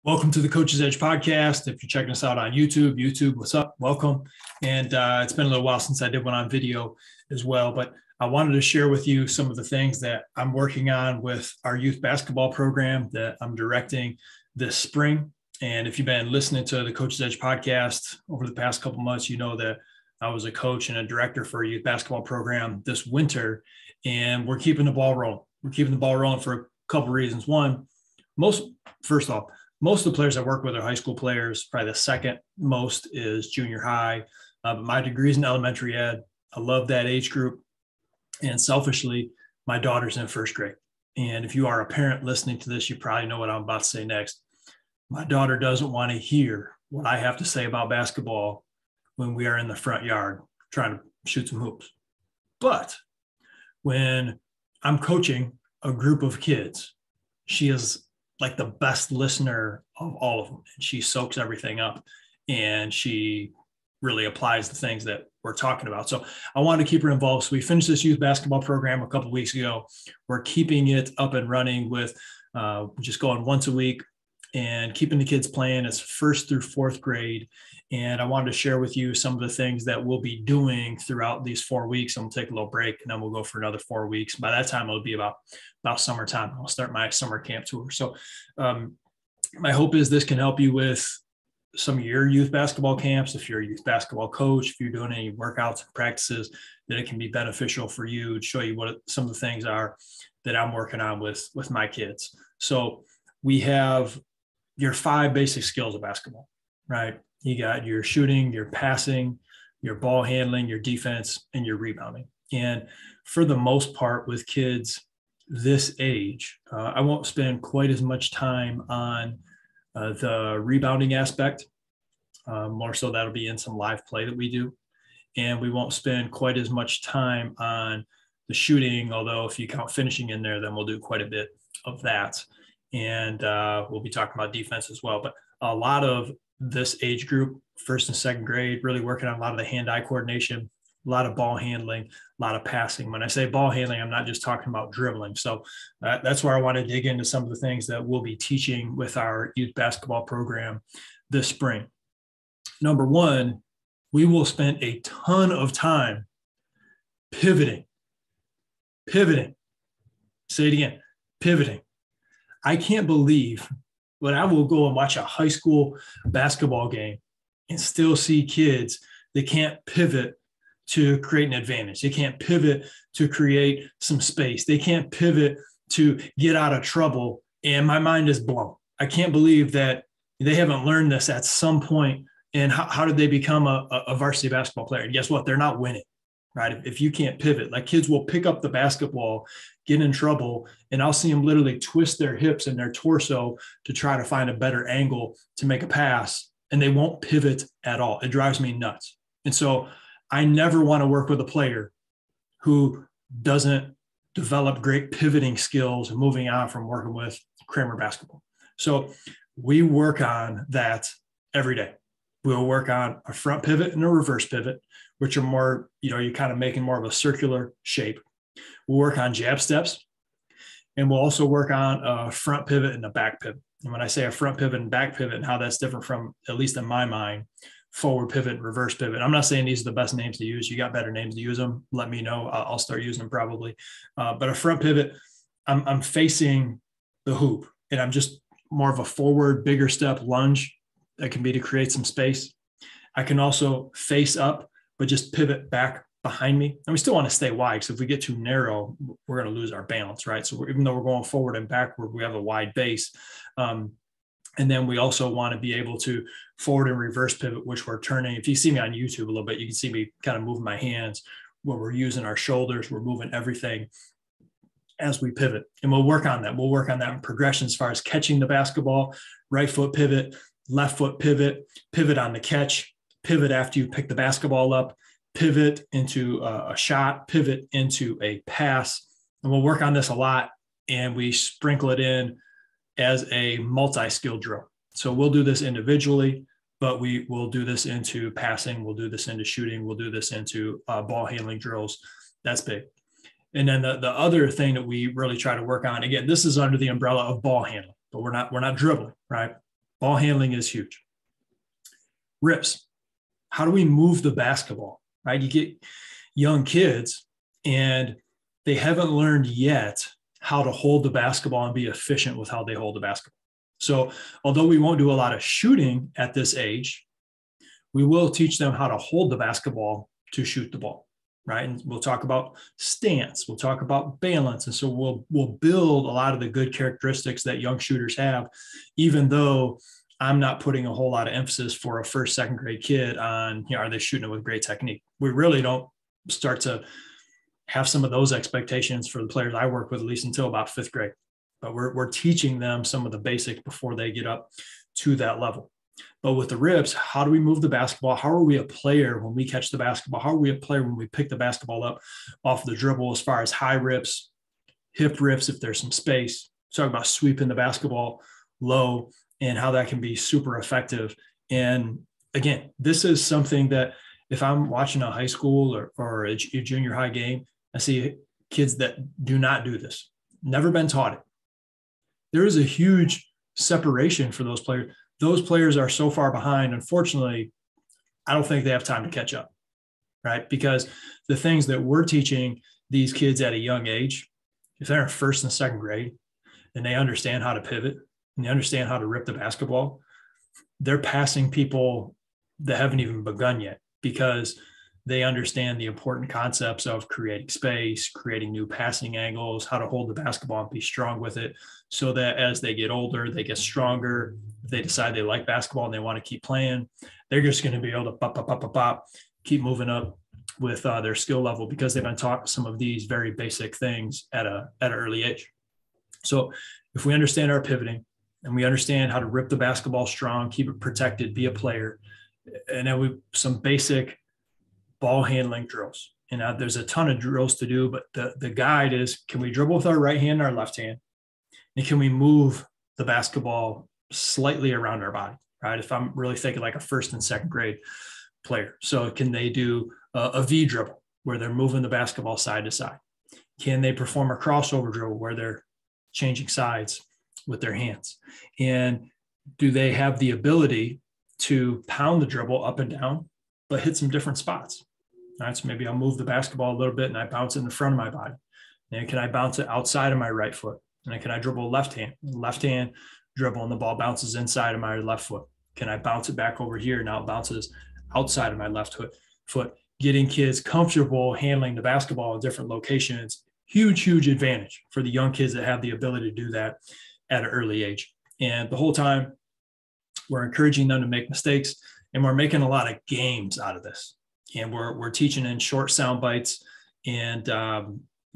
Welcome to the Coach's Edge podcast. If you're checking us out on YouTube, what's up? Welcome. And it's been a little while since I did one on video as well, but I wanted to share with you some of the things that I'm working on with our youth basketball program that I'm directing this spring. And if you've been listening to the Coach's Edge podcast over the past couple months, you know that I was a coach and a director for a youth basketball program this winter, and we're keeping the ball rolling. We're keeping the ball rolling for a couple of reasons. One, first off, most of the players I work with are high school players. Probably the second most is junior high. But my degree is in elementary ed. I love that age group. And selfishly, my daughter's in first grade. And if you are a parent listening to this, you probably know what I'm about to say next. My daughter doesn't want to hear what I have to say about basketball when we are in the front yard trying to shoot some hoops. But when I'm coaching a group of kids, she is like the best listener of all of them. And she soaks everything up and she really applies the things that we're talking about. So I wanted to keep her involved. So we finished this youth basketball program a couple of weeks ago. We're keeping it up and running with just going once a week and keeping the kids playing. It's first through fourth grade. And I wanted to share with you some of the things that we'll be doing throughout these 4 weeks. I'm gonna take a little break and then we'll go for another 4 weeks. By that time, it'll be about summertime. I'll start my summer camp tour. So my hope is this can help you with some of your youth basketball camps. If you're a youth basketball coach, if you're doing any workouts and practices, that it can be beneficial for you to show you what some of the things are that I'm working on with my kids. So we have your 5 basic skills of basketball, right? You got your shooting, your passing, your ball handling, your defense, and your rebounding. And for the most part with kids this age, I won't spend quite as much time on the rebounding aspect. More so that'll be in some live play that we do. And we won't spend quite as much time on the shooting, although if you count finishing in there, then we'll do quite a bit of that. And we'll be talking about defense as well. But a lot of this age group, first and second grade, really working on a lot of the hand-eye coordination, a lot of ball handling, a lot of passing. When I say ball handling, I'm not just talking about dribbling. So that's where I want to dig into some of the things that we'll be teaching with our youth basketball program this spring. Number one, we will spend a ton of time pivoting. Say it again, pivoting. I can't believe when I will go and watch a high school basketball game and still see kids that can't pivot to create an advantage. They can't pivot to create some space. They can't pivot to get out of trouble. And my mind is blown. I can't believe that they haven't learned this at some point. And how did they become a varsity basketball player? And guess what? They're not winning, right? If you can't pivot, like kids will pick up the basketball, get in trouble, and I'll see them literally twist their hips and their torso to try to find a better angle to make a pass. And they won't pivot at all. It drives me nuts. And so I never want to work with a player who doesn't develop great pivoting skills and moving on from working with Kramer basketball. So we work on that every day. We'll work on a front pivot and a reverse pivot, which are more, you're kind of making more of a circular shape. We'll work on jab steps, and we'll also work on a front pivot and a back pivot. And when I say a front pivot and back pivot and how that's different from, at least in my mind, forward pivot and reverse pivot. I'm not saying these are the best names to use. You got better names to use them. Let me know. I'll start using them probably. But a front pivot, I'm facing the hoop and I'm just more of a forward, bigger step lunge that can be to create some space. I can also face up, but just pivot back behind me. And we still want to stay wide. because if we get too narrow, we're going to lose our balance, right? So even though we're going forward and backward, we have a wide base. And then we also want to be able to forward and reverse pivot, which we're turning. If you see me on YouTube a little bit, you can see me kind of moving my hands where we're using our shoulders. We're moving everything as we pivot. And we'll work on that. We'll work on that in progression as far as catching the basketball, right foot pivot, left foot pivot, pivot on the catch, pivot after you pick the basketball up, pivot into a shot, pivot into a pass. And we'll work on this a lot. And we sprinkle it in as a multi-skill drill. So we'll do this individually, but we will do this into passing. We'll do this into shooting. We'll do this into ball handling drills. That's big. And then the other thing that we really try to work on, again, this is under the umbrella of ball handling, but we're not dribbling, right? Ball handling is huge. Rips. How do we move the basketball, right? You get young kids and they haven't learned yet how to hold the basketball and be efficient with how they hold the basketball. So although we won't do a lot of shooting at this age, we will teach them how to hold the basketball to shoot the ball, right? And we'll talk about stance, we'll talk about balance. And so we'll build a lot of the good characteristics that young shooters have, even though I'm not putting a whole lot of emphasis for a first, second grade kid on, are they shooting it with great technique? We really don't start to have some of those expectations for the players I work with, at least until about fifth grade. But we're teaching them some of the basics before they get up to that level. But with the rips, how do we move the basketball? How are we a player when we catch the basketball? How are we a player when we pick the basketball up off the dribble, as far as high rips, hip rips, if there's some space? Talk about sweeping the basketball low and how that can be super effective. And again, this is something that if I'm watching a high school or a junior high game, I see kids that do not do this, never been taught it. There is a huge separation for those players. Those players are so far behind. Unfortunately, I don't think they have time to catch up, right? Because the things that we're teaching these kids at a young age, if they're in first and second grade and they understand how to pivot and they understand how to rip the basketball, they're passing people that haven't even begun yet, because they understand the important concepts of creating space, creating new passing angles, how to hold the basketball and be strong with it, so that as they get older, they get stronger. If they decide they like basketball and they want to keep playing, they're just going to be able to keep moving up with their skill level, because they've been taught some of these very basic things at an early age. So if we understand our pivoting and we understand how to rip the basketball strong, keep it protected, be a player, and then some basic ball handling drills. And there's a ton of drills to do, but the guide is, can we dribble with our right hand and our left hand? And can we move the basketball slightly around our body, right? If I'm really thinking like a first and second grade player. So can they do a V dribble where they're moving the basketball side to side? Can they perform a crossover dribble where they're changing sides with their hands? And do they have the ability to pound the dribble up and down, but hit some different spots? All right, so maybe I'll move the basketball a little bit and I bounce it in the front of my body. And can I bounce it outside of my right foot? And can I dribble left hand dribble, and the ball bounces inside of my left foot? Can I bounce it back over here? Now it bounces outside of my left foot. Getting kids comfortable handling the basketball in different locations, huge advantage for the young kids that have the ability to do that at an early age. And the whole time we're encouraging them to make mistakes, and we're making a lot of games out of this. And we're teaching in short sound bites, and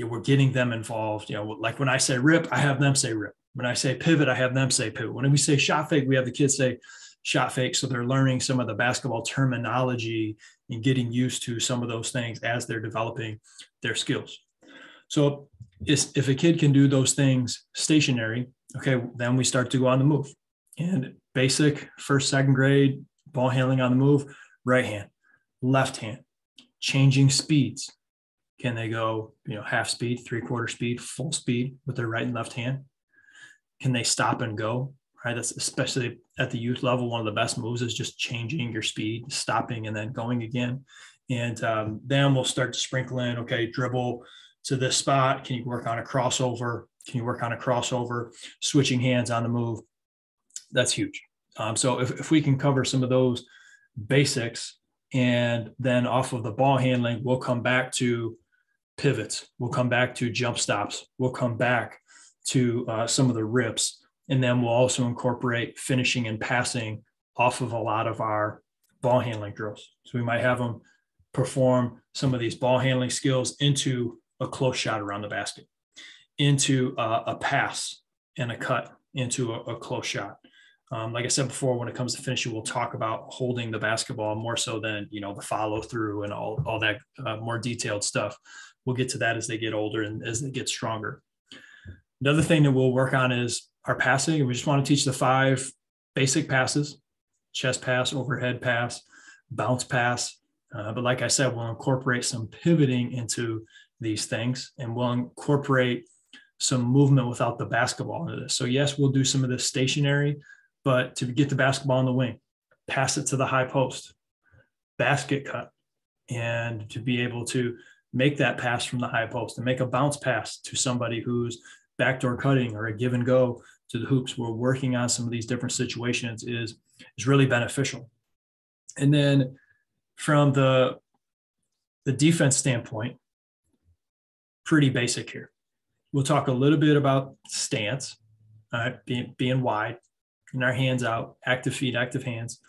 we're getting them involved. Like when I say rip, I have them say rip. When I say pivot, I have them say pivot. When we say shot fake, we have the kids say shot fake. So they're learning some of the basketball terminology and getting used to some of those things as they're developing their skills. So if a kid can do those things stationary, okay, then we start to go on the move. And basic first, second grade ball handling on the move, right hand, left hand, changing speeds. Can they go, half speed, 3/4 speed, full speed with their right and left hand? Can they stop and go? Right. That's especially at the youth level. One of the best moves is just changing your speed, stopping and then going again. And then we'll start to sprinkle in, okay, dribble to this spot. Can you work on a crossover? Can you work on a crossover? Switching hands on the move. That's huge. So if we can cover some of those basics, and then off of the ball handling, we'll come back to pivots. We'll come back to jump stops. We'll come back to some of the rips. And then we'll also incorporate finishing and passing off of a lot of our ball handling drills. So we might have them perform some of these ball handling skills into a close shot around the basket, into a pass and a cut into a close shot. Like I said before, when it comes to finishing, we'll talk about holding the basketball more so than, the follow through and all that more detailed stuff. We'll get to that as they get older and as they get stronger. Another thing that we'll work on is our passing. We just want to teach the 5 basic passes: chest pass, overhead pass, bounce pass. But like I said, we'll incorporate some pivoting into these things, and we'll incorporate some movement without the basketball into this. So yes, we'll do some of this stationary, but to get the basketball in the wing, pass it to the high post, basket cut, and to be able to make that pass from the high post and make a bounce pass to somebody who's backdoor cutting or a give and go to the hoops. We're working on some of these different situations is really beneficial. And then from the defense standpoint, pretty basic here. We'll talk a little bit about stance, all right, being wide, and our hands out, active feet, active hands.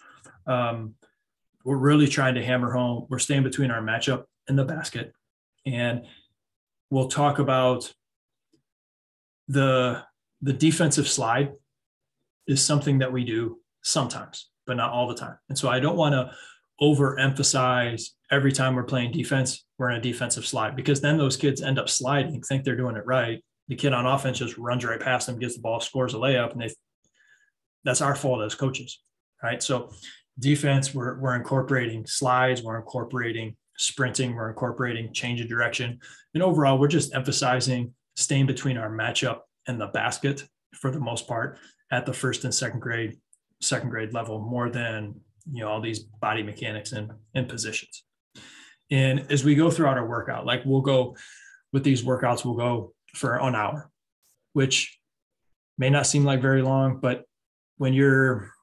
We're really trying to hammer home. We're staying between our matchup and the basket. And we'll talk about the defensive slide is something that we do sometimes, but not all the time. And so I don't want to overemphasize every time we're playing defense, we're in a defensive slide, because then those kids end up sliding, think they're doing it right. The kid on offense just runs right past them, gets the ball, scores a layup, and that's our fault as coaches, right? So defense, we're incorporating slides, we're incorporating sprinting, we're incorporating change of direction. And overall, we're just emphasizing staying between our matchup and the basket for the most part at the first and second grade level, more than, all these body mechanics and positions. And as we go throughout our workout, like we'll go with these workouts, we'll go for an hour, which may not seem like very long, but when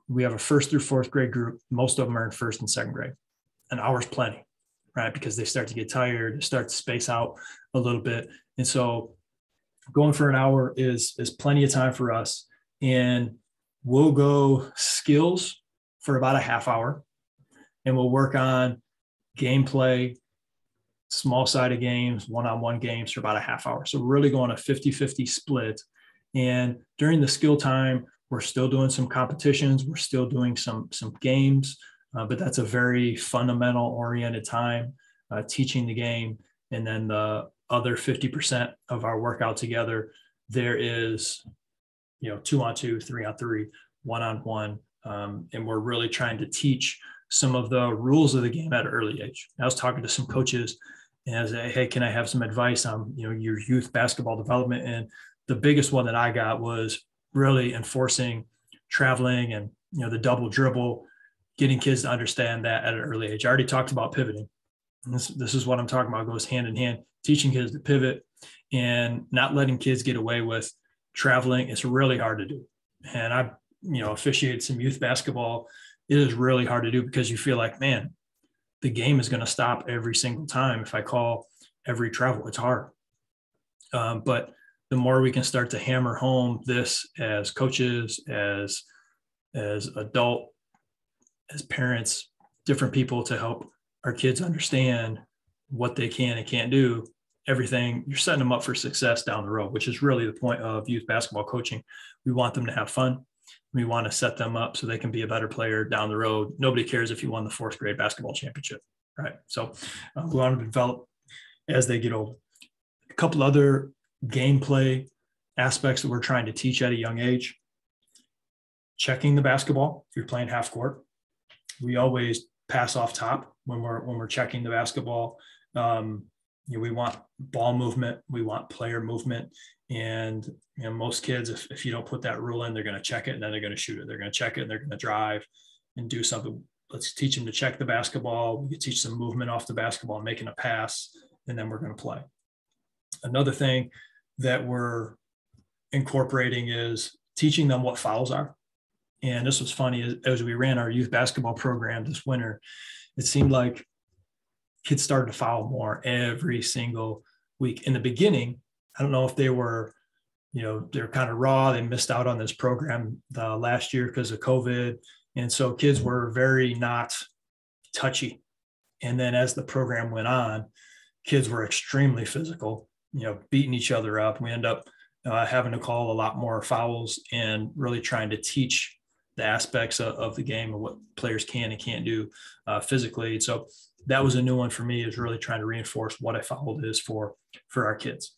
we have a first through fourth grade group, most of them are in first and second grade. An hour's plenty, right? Because they start to get tired, they start to space out a little bit. And so going for an hour is plenty of time for us. And we'll go skills for about a half hour, and we'll work on gameplay, small sided games, one-on-one games for about a half hour. So we're really going a 50-50 split. And during the skill time, we're still doing some competitions. We're still doing some games, but that's a very fundamental oriented time, teaching the game. And then the other 50% of our workout together, there is, 2-on-2, 3-on-3, 1-on-1. And we're really trying to teach some of the rules of the game at an early age. I was talking to some coaches and I was like, hey, can I have some advice on, your youth basketball development? And the biggest one that I got was really enforcing traveling and, the double dribble, getting kids to understand that at an early age. I already talked about pivoting. And this is what I'm talking about. It goes hand in hand, teaching kids to pivot and not letting kids get away with traveling. It's really hard to do. And I officiated some youth basketball. It is really hard to do because you feel like, man, the game is going to stop every single time if I call every travel. It's hard. But the more we can start to hammer home this as coaches, as adult, as parents, different people, to help our kids understand what they can and can't do, everything, you're setting them up for success down the road, which is really the point of youth basketball coaching. We want them to have fun. We want to set them up so they can be a better player down the road. Nobody cares if you won the fourth grade basketball championship, right? So we want them to develop as they get older. A couple other gameplay aspects that we're trying to teach at a young age: checking the basketball. If you're playing half court, we always pass off top when we're checking the basketball. We want ball movement, we want player movement, and most kids, if you don't put that rule in, they're going to check it and then they're going to shoot it. They're going to check it and they're going to drive and do something. Let's teach them to check the basketball. We can teach them movement off the basketball, making a pass, and then we're going to play. Another thing that we're incorporating is teaching them what fouls are. And this was funny, as we ran our youth basketball program this winter, it seemed like kids started to foul more every single week. In the beginning, I don't know if they were, they're kind of raw. They missed out on this program last year because of COVID. And so kids were very not touchy. And then as the program went on, kids were extremely physical, beating each other up. We end up having to call a lot more fouls and really trying to teach the aspects of the game and what players can and can't do physically. And so that was a new one for me, is really trying to reinforce what a foul is for our kids.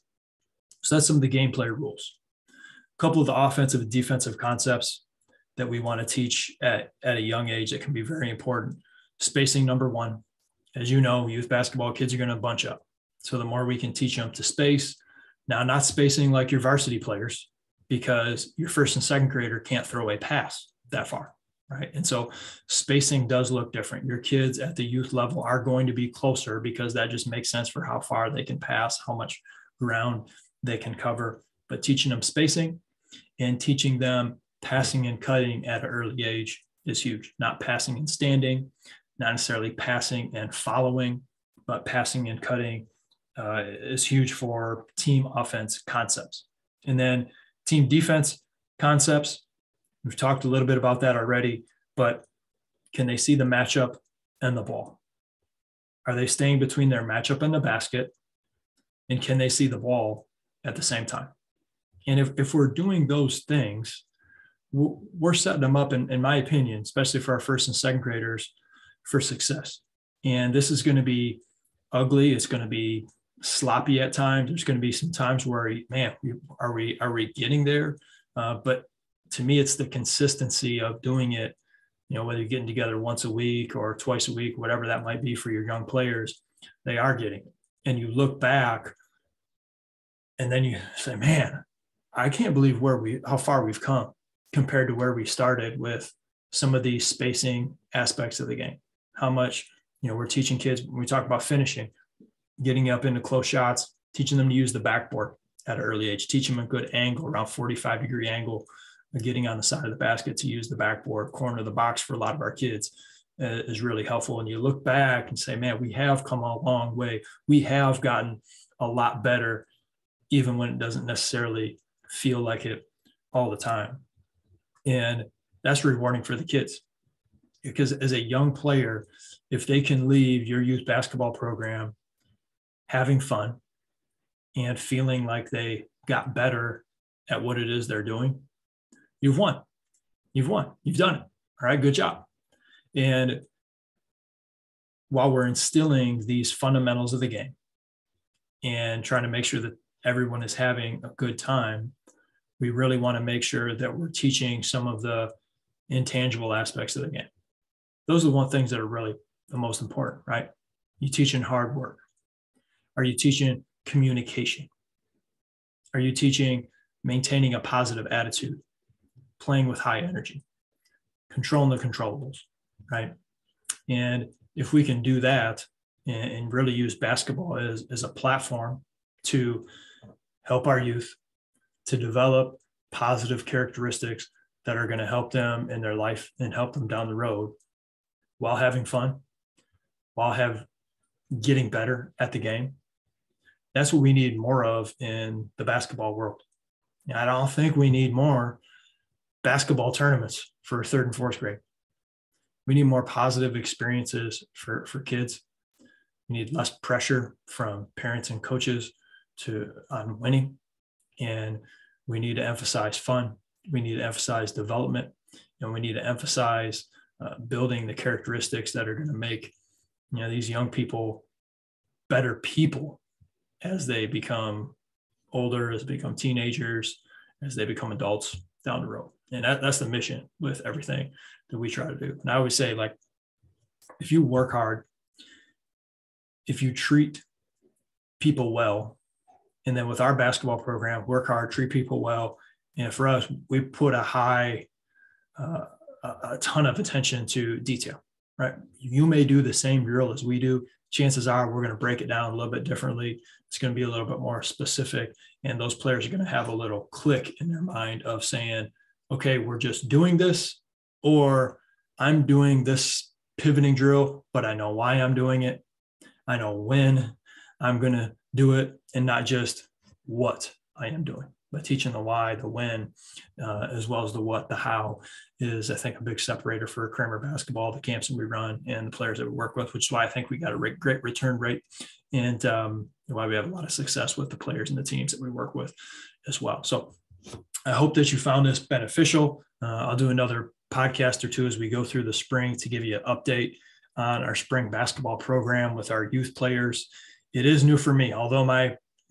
So that's some of the gameplay rules. A couple of the offensive and defensive concepts that we want to teach at a young age that can be very important. Spacing, number one. As you know, youth basketball kids are going to bunch up. So the more we can teach them to space, now not spacing like your varsity players, because your first and second grader can't throw a pass. that far, right? And so spacing does look different. Your kids at the youth level are going to be closer because that just makes sense for how far they can pass, how much ground they can cover. But teaching them spacing and teaching them passing and cutting at an early age is huge. Not passing and standing, not necessarily passing and following, but passing and cutting is huge for team offense concepts. And then team defense concepts, we've talked a little bit about that already, but can they see the matchup and the ball? Are they staying between their matchup and the basket? And can they see the ball at the same time? And if we're doing those things, we're setting them up, in my opinion, especially for our first and second graders, for success. And this is going to be ugly. It's going to be sloppy at times. There's going to be some times where, man, are we getting there? But to me, it's the consistency of doing it, whether you're getting together once a week or twice a week, whatever that might be for your young players, they are getting it. And you look back and then you say, man, I can't believe how far we've come compared to where we started with some of these spacing aspects of the game. How much, we're teaching kids when we talk about finishing, getting up into close shots, teaching them to use the backboard at an early age, teaching them a good angle, around 45-degree angle, getting on the side of the basket to use the backboard, corner of the box for a lot of our kids is really helpful. And you look back and say, man, we have come a long way. We have gotten a lot better, even when it doesn't necessarily feel like it all the time. And that's rewarding for the kids, because as a young player, if they can leave your youth basketball program having fun and feeling like they got better at what it is they're doing, you've won. You've done it. All right, good job. And while we're instilling these fundamentals of the game and trying to make sure that everyone is having a good time, we really want to make sure that we're teaching some of the intangible aspects of the game. Those are the one things that are really the most important, right? You teaching hard work. Are you teaching communication? Are you teaching maintaining a positive attitude, playing with high energy, controlling the controllables, right? And if we can do that and really use basketball as a platform to help our youth to develop positive characteristics that are going to help them in their life and help them down the road while having fun, while getting better at the game. That's what we need more of in the basketball world. I don't think we need more basketball tournaments for third and fourth grade. We need more positive experiences for kids. We need less pressure from parents and coaches on winning. And we need to emphasize fun. We need to emphasize development. And we need to emphasize building the characteristics that are going to make these young people better people as they become older, as they become teenagers, as they become adults down the road. And that's the mission with everything that we try to do. And I always say, like, if you work hard, if you treat people well, and then with our basketball program, work hard, treat people well. And for us, we put a ton of attention to detail, right? You may do the same drill as we do. Chances are we're going to break it down a little bit differently. It's going to be a little bit more specific. And those players are going to have a little click in their mind of saying, okay, we're just doing this, or I'm doing this pivoting drill, but I know why I'm doing it. I know when I'm going to do it, and not just what I am doing, but teaching the why, the when, as well as the what, the how is, I think, a big separator for Kramer basketball, the camps that we run and the players that we work with, which is why I think we got a great return rate, and why we have a lot of success with the players and the teams that we work with as well. So I hope that you found this beneficial. I'll do another podcast or two as we go through the spring to give you an update on our spring basketball program with our youth players. It is new for me. Although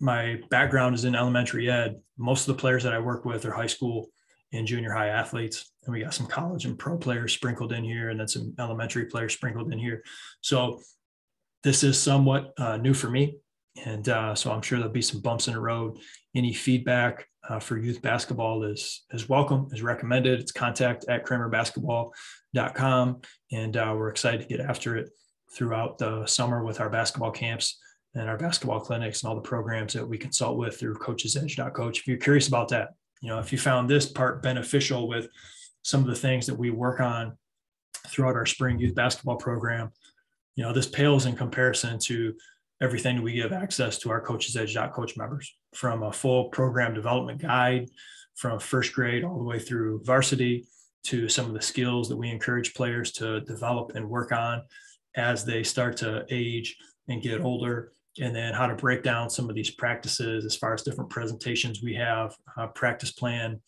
my background is in elementary ed, most of the players that I work with are high school and junior high athletes. And we got some college and pro players sprinkled in here, and then some elementary players sprinkled in here. So this is somewhat new for me. And so I'm sure there'll be some bumps in the road Any feedback for youth basketball is welcome, is recommended. It's contact@kramerbasketball.com. And we're excited to get after it throughout the summer with our basketball camps and our basketball clinics and all the programs that we consult with through coachesedge.coach. If you're curious about that, if you found this part beneficial with some of the things that we work on throughout our spring youth basketball program, this pales in comparison to everything we give access to our coachesedge.coach members, from a full program development guide from first grade all the way through varsity, to some of the skills that we encourage players to develop and work on as they start to age and get older, and then how to break down some of these practices as far as different presentations we have, practice plan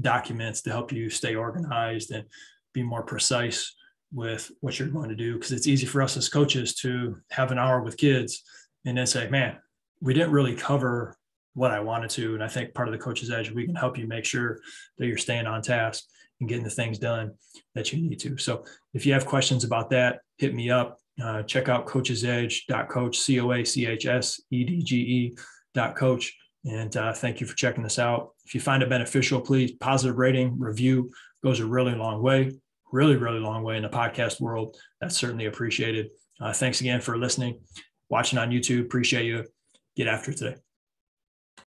documents to help you stay organized and be more precise with what you're going to do. Because it's easy for us as coaches to have an hour with kids and then say, man, we didn't really cover what I wanted to. And I think part of the Coach's Edge, we can help you make sure that you're staying on task and getting the things done that you need to. So if you have questions about that, hit me up. Check out coachesedge.coach, coachsedge.coach. And thank you for checking this out. If you find it beneficial, please positive rating, review goes a really long way, really long way in the podcast world. That's certainly appreciated. Thanks again for listening, watching on YouTube. Appreciate you. Get after it today.